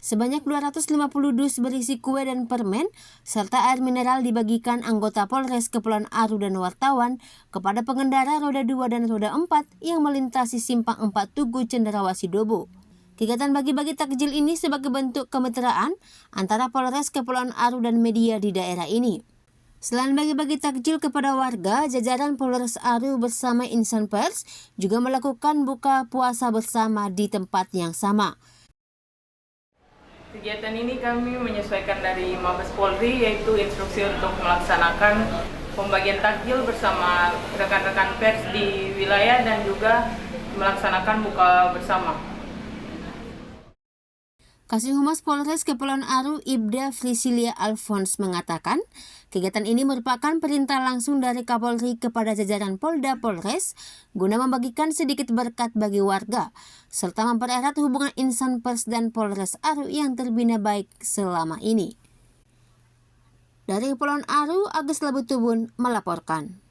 Sebanyak 250 dus berisi kue dan permen, serta air mineral dibagikan anggota Polres Kepulauan Aru dan wartawan kepada pengendara roda 2 dan roda 4 yang melintasi Simpang 4 Tugu Cenderawasih Dobo. Kegiatan bagi-bagi takjil ini sebagai bentuk kemitraan antara Polres Kepulauan Aru dan media di daerah ini. Selain bagi-bagi takjil kepada warga, jajaran Polres Aru bersama insan pers juga melakukan buka puasa bersama di tempat yang sama. Kegiatan ini kami menyesuaikan dari Mabes Polri, yaitu instruksi untuk melaksanakan pembagian takjil bersama rekan-rekan pers di wilayah dan juga melaksanakan buka bersama. Kasih Humas Polres Kepulauan Aru Ibda Frisilia Alphonse mengatakan, kegiatan ini merupakan perintah langsung dari Kapolri kepada jajaran Polda Polres guna membagikan sedikit berkat bagi warga, serta mempererat hubungan insan pers dan Polres Aru yang terbina baik selama ini. Dari Kepulauan Aru, Agus Labutubun melaporkan.